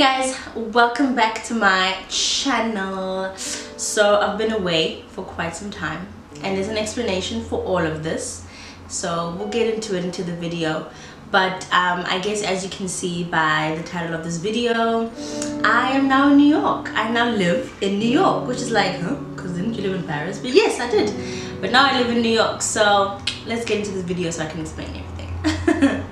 guys, welcome back to my channel. So I've been away for quite some time and there's an explanation for all of this, so we'll get into it into the video. But I guess as you can see by the title of this video, I am now in New York. I now live in New York, which is like, huh? Because didn't you live in Paris? But yes, I did. But now I live in New York. So let's get into this video so I can explain everything.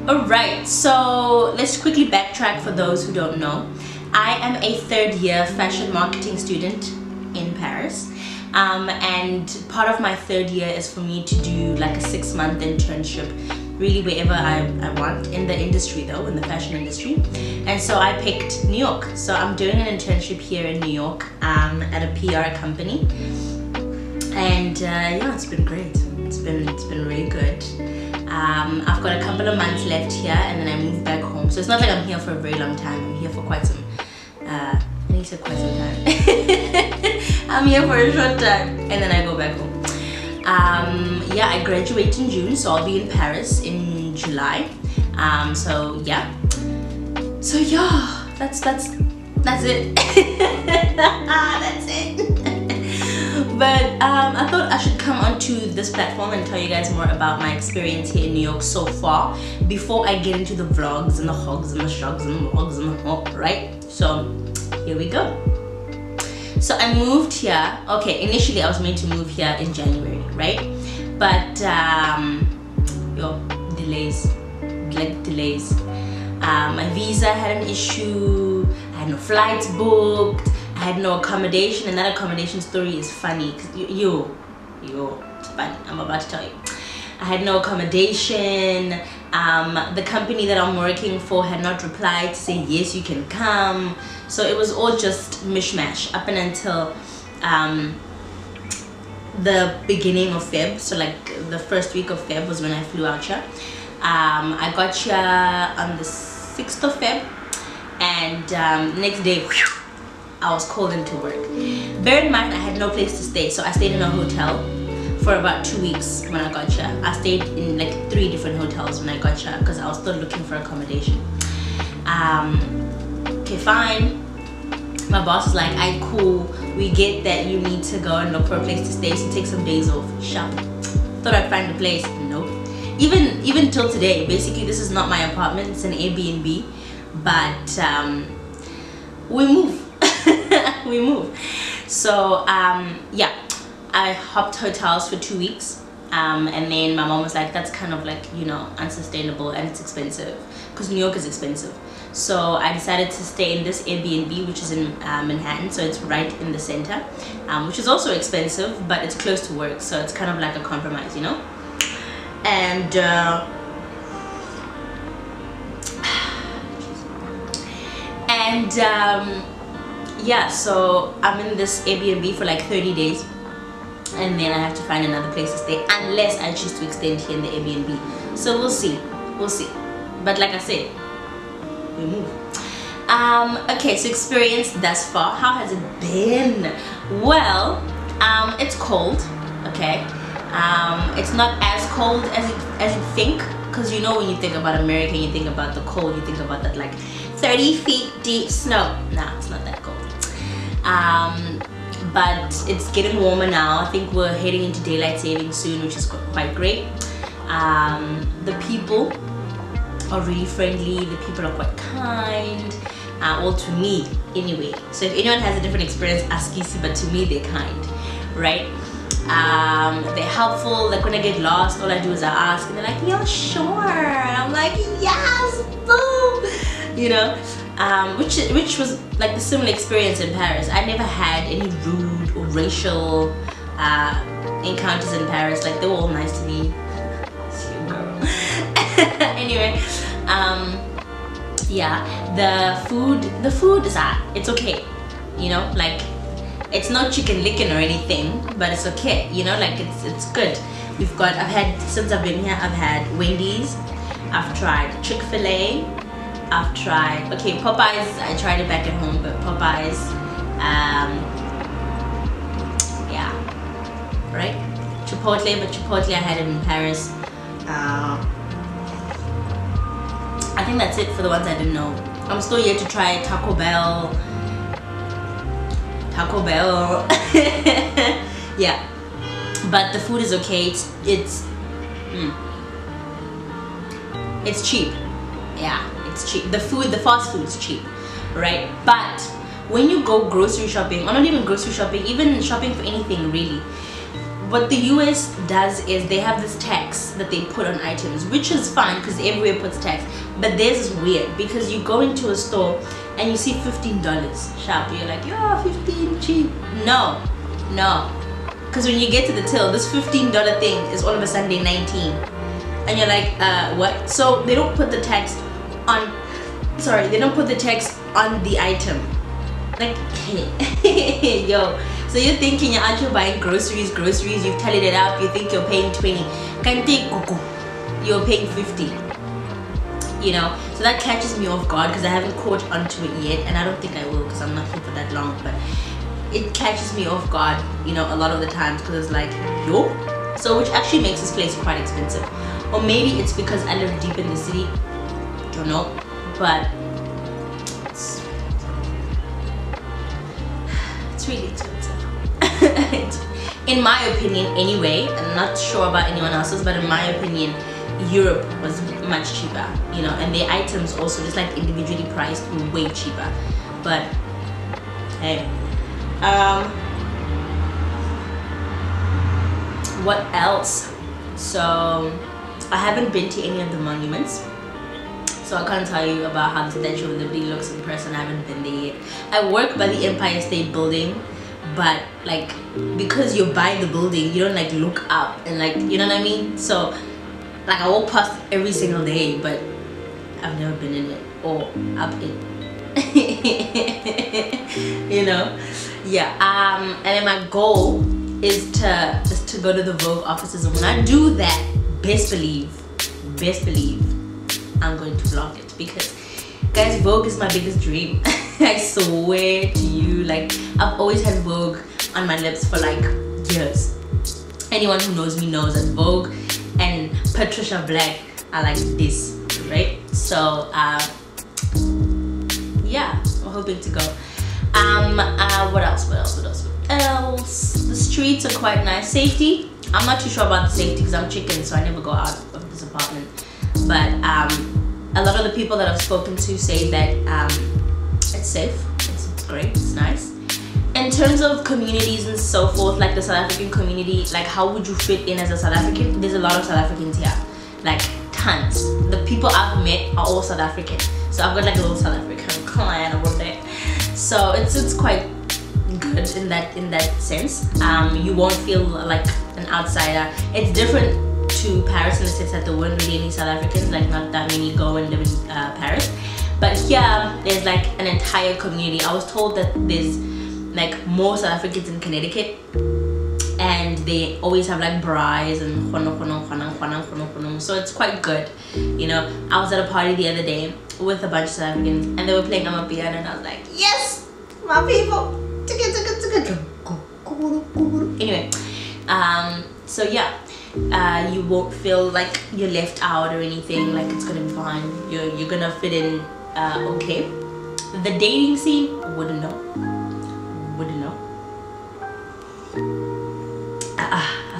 Alright, so let's quickly backtrack for those who don't know. I am a third-year fashion marketing student in Paris. And part of my third year is for me to do like a 6-month internship really wherever I want in the industry, though, in the fashion industry. And so I picked New York. So I'm doing an internship here in New York at a PR company. And yeah, it's been great. It's been really good. I've got a couple of months left here and then I move back home. So it's not like I'm here for a very long time. I'm here for quite some I think you said quite some time. I'm here for a short time and then I go back home. Yeah, I graduate in June, so I'll be in Paris in July. So yeah, that's it. That's it. But I thought I should come onto this platform and tell you guys more about my experience here in New York so far before I get into the vlogs and the hogs and the shogs and the vlogs and the hog, right? So here we go. So I moved here. Okay, initially I was meant to move here in January, right? But delays. My visa had an issue. I had no flights booked. I had no accommodation, and that accommodation story is funny. Cause it's funny. I'm about to tell you. I had no accommodation. The company that I'm working for had not replied to say yes, you can come. So it was all just mishmash up and until the beginning of Feb. So like the first week of Feb was when I flew out here. I got here on the 6th of Feb, and next day I was called into work. Bear in mind I had no place to stay, so I stayed in a hotel for about 2 weeks when I got here. I stayed in like 3 different hotels when I got here because I was still looking for accommodation. Okay, fine. My boss was like, "Alright, cool. We get that you need to go and look for a place to stay, so take some days off." Sharp. Thought I'd find a place. Nope. Even till today, basically this is not my apartment. It's an Airbnb, but we move. We move. So yeah, I hopped hotels for 2 weeks. And then my mom was like, "That's kind of like, you know, unsustainable and it's expensive," because New York is expensive. So I decided to stay in this Airbnb, which is in Manhattan, so it's right in the center, which is also expensive, but it's close to work, so it's kind of like a compromise, you know. And yeah, so I'm in this Airbnb for like 30 days. And then I have to find another place to stay unless I choose to extend here in the Airbnb. So we'll see. But like I said, we move. Okay, so experience thus far. How has it been? Well, it's cold. Okay, it's not as cold as you think, because you know when you think about America, you think about the cold, you think about that like 30 feet deep snow. Nah, it's not that cold. But it's getting warmer now. I think we're heading into daylight savings soon, which is quite great. The people are really friendly. The people are quite kind. Well, to me anyway. So if anyone has a different experience, ask easy, but to me they're kind, right? They're helpful. Like when I get lost, all I do is I ask and they're like, "Yeah, sure." And I'm like, "Yes, boom," you know. Which was like the similar experience in Paris. I never had any rude or racial encounters in Paris. Like they were all nice to me. Anyway, yeah, the food is it's okay, you know, like it's not chicken licking or anything, but it's okay, you know, like it's good. Since I've been here, I've had Wendy's, I've tried Chick-fil-A, I've tried, okay, Popeyes, I tried it back at home, but Popeyes, yeah, right? Chipotle, but Chipotle I had it in Paris. I think that's it for the ones I didn't know. I'm still yet to try Taco Bell. Yeah, but the food is okay. It's cheap. Yeah, it's cheap. The fast food is cheap, right? But when you go grocery shopping, or not even grocery shopping, even shopping for anything really, what the US does is they have this tax that they put on items, which is fine because everywhere puts tax. But theirs is weird because you go into a store and you see $15 sharp. You're like, yeah, 15 cheap. No, because when you get to the till, this $15 thing is all of a sudden 19, and you're like, what? So they don't put the tax on. Sorry, they don't put the tax on the item. Like, yo. So you're thinking you're actually buying groceries, you've tallied it up, you think you're paying 20. Can't take cuckoo. You're paying 50. You know, so that catches me off guard because I haven't caught onto it yet, and I don't think I will because I'm not here for that long, but it catches me off guard, you know, a lot of the times because it's like, yo. So which actually makes this place quite expensive. Or maybe it's because I live deep in the city. Don't know. But it's really expensive. In my opinion anyway, I'm not sure about anyone else's, but in my opinion Europe was much cheaper, you know, and the items also just like individually priced way cheaper. But hey, what else? So I haven't been to any of the monuments, so I can't tell you about how the Statue of Liberty looks in person. I haven't been there yet. I work by the Empire State Building, but like because you're by the building, you don't like look up and like, you know what I mean? So like I walk past every single day, but I've never been in it or up it. You know? Yeah. And then my goal is to go to the Vogue offices, and when I do that, best believe I'm going to vlog it, because guys, Vogue is my biggest dream. I swear to you, like I've always had Vogue on my lips for like years. Anyone who knows me knows that Vogue and Patriciablacc are like this, right? So yeah, I'm hoping to go. What else? The streets are quite nice. Safety, I'm not too sure about the safety because I'm chicken, so I never go out of this apartment. But a lot of the people that I've spoken to say that it's safe, it's great, it's nice. In terms of communities and so forth, like the South African community, like how would you fit in as a South African? There's a lot of South Africans here, like tons. The people I've met are all South African, so I've got like a little South African clan over there. So it's quite good in that sense. You won't feel like an outsider. It's different to Paris in the sense that there weren't really any South Africans, like not that many go and live in Paris. But here there's like an entire community. I was told that there's like more South Africans in Connecticut, and they always have like braais and so it's quite good, you know. I was at a party the other day with a bunch of South Africans, and they were playing Amapiano, and I was like, yes, my people. Anyway, so yeah, you won't feel like you're left out or anything. Like it's gonna be fine. You're gonna fit in okay. The dating scene, wouldn't know.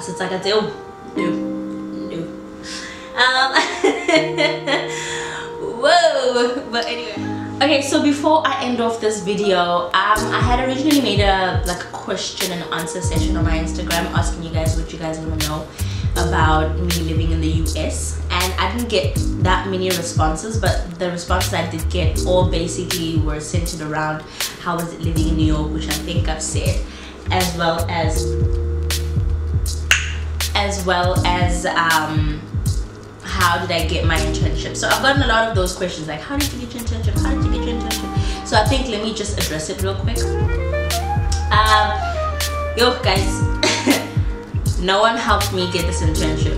It's like I do. Whoa. But anyway, okay, so before I end off this video, I had originally made a question and answer session on my Instagram asking you guys what you guys want to know about me living in the US, and I didn't get that many responses, but the responses I did get all basically were centered around how was it living in New York, which I think I've said, as well as how did I get my internship. So I've gotten a lot of those questions, like how did you get your internship, so I think let me just address it real quick. Yo guys, no one helped me get this internship.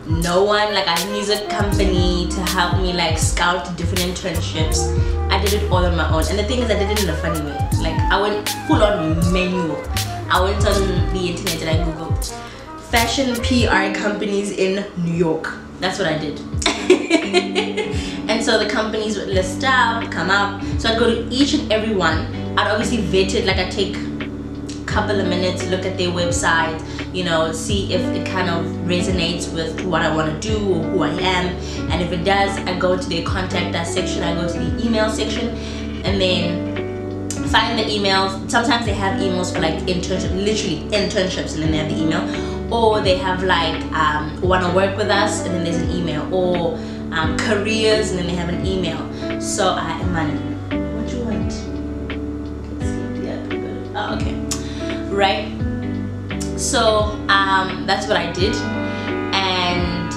No one, like I didn't use a company to help me like scout different internships. I did it all on my own, and the thing is I did it in a funny way. Like I went full on manual. I went on the internet and I googled fashion PR companies in New York. That's what I did. And so the companies would list up, come up. So I'd go to each and every one. I'd obviously vet it, like I'd take a couple of minutes, look at their website, you know, see if it kind of resonates with what I want to do or who I am. And if it does, I go to their contact us section, I go to the email section, and then find the emails. Sometimes they have emails for like internship, literally internships, and then they have the email. Or they have like want to work with us, and then there's an email. Or careers, and then they have an email. So I am on. What do you want? Oh, okay, right. So that's what I did, and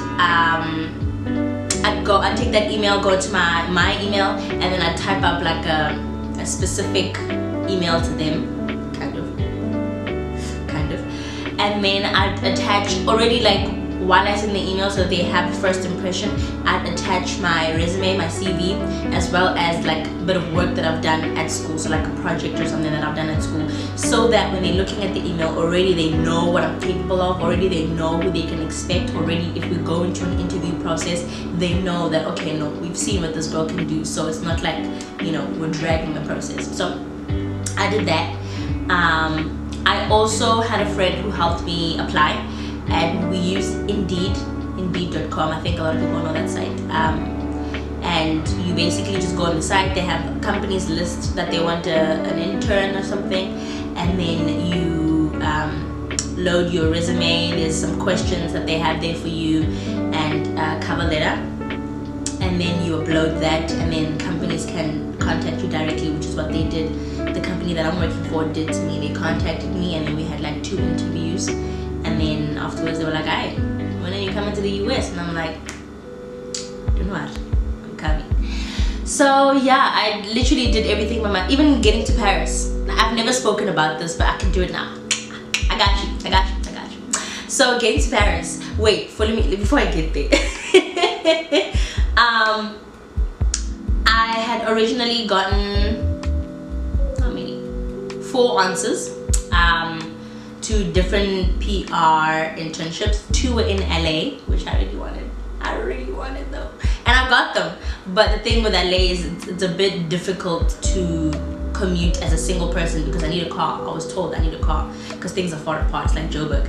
I take that email, go to my email, and then I type up like a specific email to them, kind of, and then I'd attach already, like while I send the email so they have the first impression, I'd attach my resume, my CV, as well as like a bit of work that I've done at school, so like a project or something that I've done at school, so that when they're looking at the email, already they know what I'm capable of, already they know who they can expect, already if we go into an interview process, they know that, okay, no, we've seen what this girl can do, so it's not like, you know, we're dragging the process. So I did that. I also had a friend who helped me apply, and we use indeed.com. I think a lot of people know that site. And you basically just go on the site, they have companies list that they want an intern or something, and then you load your resume. There's some questions that they have there for you, and cover letter, and then you upload that, and then companies can contact you directly, which is what they did. The company that I'm working for did to me. They contacted me, and then we had like 2 interviews. And then afterwards they were like, "Hey, when are you coming to the US?" And I'm like, "Don't worry, I'm coming." So yeah, I literally did everything by my, even getting to Paris. I've never spoken about this, but I can do it now. I got you. So getting to Paris. Wait, before I get there. I had originally gotten how many? 4 answers. To different PR internships. 2 were in LA, which I really wanted though, and I got them. But the thing with LA is it's a bit difficult to commute as a single person because I need a car. I was told I need a car because things are far apart. It's like Joburg.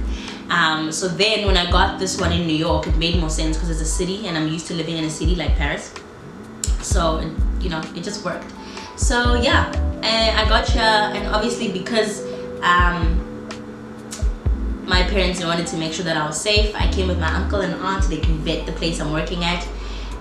So then when I got this one in New York, it made more sense because it's a city, and I'm used to living in a city like Paris. So you know, it just worked. So yeah, and I got here, and obviously because my parents wanted to make sure that I was safe, I came with my uncle and aunt. They can vet the place I'm working at,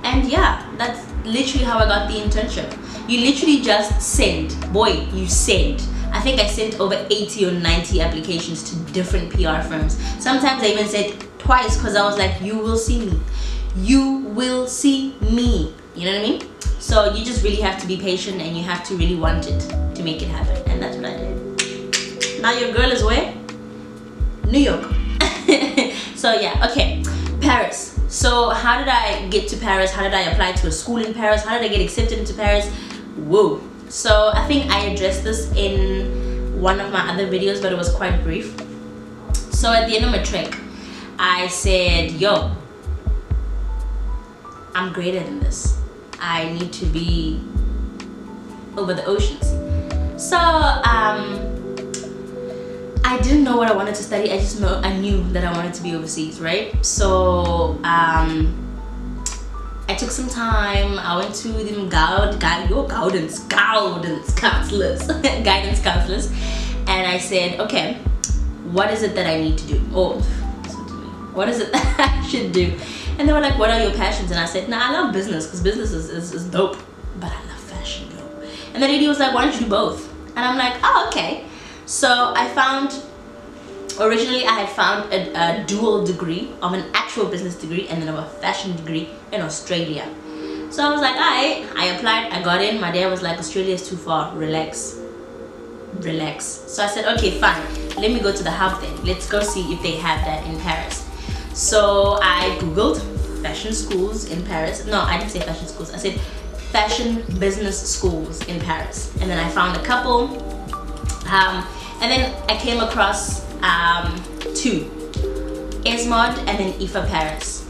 and yeah, that's literally how I got the internship. You literally just send, boy, you send. I think I sent over 80 or 90 applications to different PR firms. Sometimes I even said twice because I was like, you will see me, you will see me, you know what I mean? So you just really have to be patient, and you have to really want it to make it happen, and that's what I did. Now your girl is where? New York. So yeah, okay, Paris. So how did I get to Paris? How did I apply to a school in Paris? How did I get accepted into Paris? Whoa. So I think I addressed this in one of my other videos, but it was quite brief. So at the end of my trek, I said, yo, I'm greater than this. I need to be over the oceans. So I didn't know what I wanted to study. I knew that I wanted to be overseas, right? So I took some time. I went to the guidance counselors, and I said, okay, what is it that I need to do? Oh, listen to me. What is it that I should do? And they were like, what are your passions? And I said, nah, I love business because business is dope, but I love fashion though. And the lady was like, why don't you do both? And I'm like, oh, okay. So I found, originally I had found a dual degree of an actual business degree and then of a fashion degree in Australia. So I was like, alright, I applied, I got in. My dad was like, Australia is too far, relax. So I said, okay, fine, let me go to the hub then. Let's go see if they have that in Paris. So I googled fashion schools in Paris. No, I didn't say fashion schools, I said fashion business schools in Paris. And then I found a couple. And then I came across 2, ESMOD and then IFA Paris.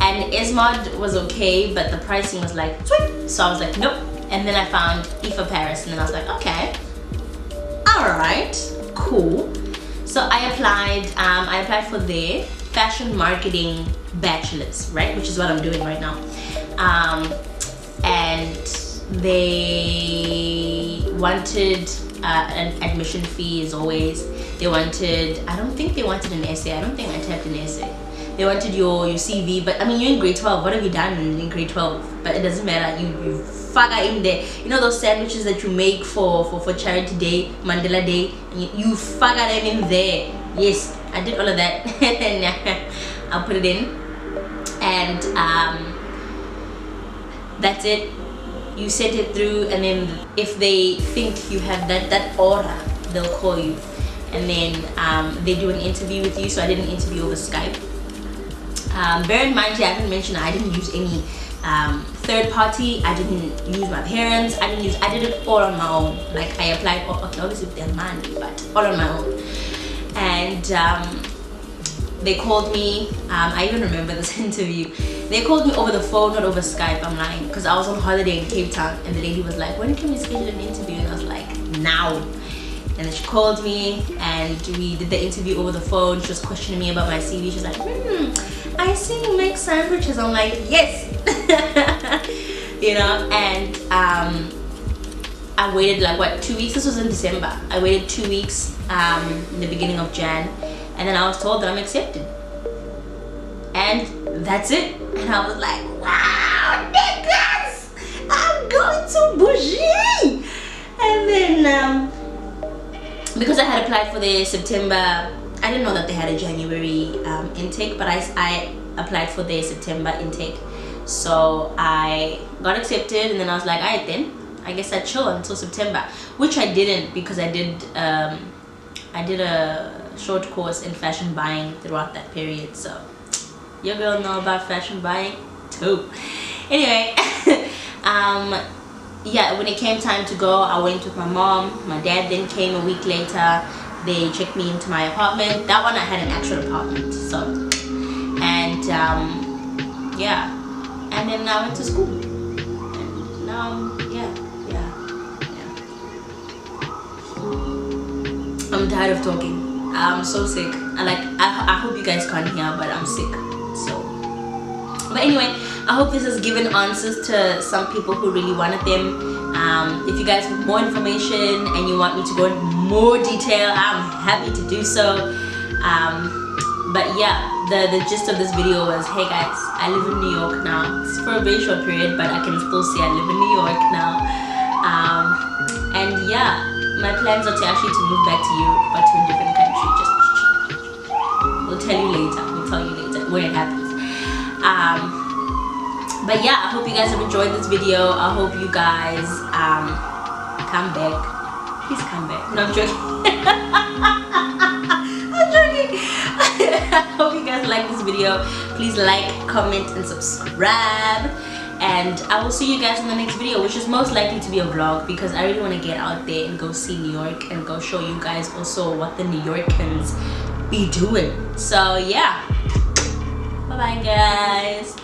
and Esmod was okay, but the pricing was like sweet, so I was like nope. And then I found IFA Paris, and then I was like okay, all right, cool. So I applied for their fashion marketing bachelor's, right, which is what I'm doing right now. And they wanted an admission fee as always. They wanted, I don't think they wanted an essay. I don't think I typed an essay. They wanted your CV, but I mean, you're in grade 12. What have you done in grade 12? But it doesn't matter. You fagger in there. You know those sandwiches that you make for Charity Day, Mandela Day, and you fagger them in there. Yes, I did all of that. And I'll put it in, and that's it. You send it through, and then if they think you have that aura, they'll call you, and then they do an interview with you. So I did an interview over Skype. Bear in mind, I didn't mention I didn't use any third party. I didn't use my parents. I did it all on my own. Like I applied, okay, obviously with their money, but all on my own. And they called me. I even remember this interview. They called me over the phone, not over Skype. I'm lying, because I was on holiday in Cape Town, and the lady was like, when can we schedule an interview? And I was like, now. And then she called me, and we did the interview over the phone. She was questioning me about my CV. She's like, I see you make sandwiches. I'm like, yes. You know, and I waited like what, 2 weeks? This was in December. I waited 2 weeks in the beginning of Jan, and then I was told that I'm accepted, and that's it. And I was like, wow, niggas, I'm going to Bougie. And then because I had applied for the September, I didn't know that they had a January intake, but I applied for their September intake. So I got accepted, and then I was like, alright then, I guess I'd chill until September, which I didn't, because I did a short course in fashion buying throughout that period. So your girl know about fashion buying too. Anyway, yeah, when it came time to go, I went with my mom. My dad then came a week later. They checked me into my apartment. That one I had an actual apartment. So, and yeah, and then I went to school. And now, yeah. I'm tired of talking. I'm so sick. I hope you guys can't hear, but I'm sick. So, but anyway, I hope this has given answers to some people who really wanted them. If you guys want more information and you want me to go into more detail, I'm happy to do so. But yeah, the gist of this video was, hey guys, I live in New York now. It's for a very short period, but I can still say I live in New York now. And yeah, my plans are to actually move back to Europe, but to a different country. Just we'll tell you later. We'll tell you later when it happens. But yeah, I hope you guys have enjoyed this video. I hope you guys come back. Please come back. No, I'm joking. I'm joking. I hope you guys like this video. Please like, comment, and subscribe. And I will see you guys in the next video, which is most likely to be a vlog, because I really want to get out there and go see New York and go show you guys also what the New Yorkers be doing. So yeah, bye bye guys.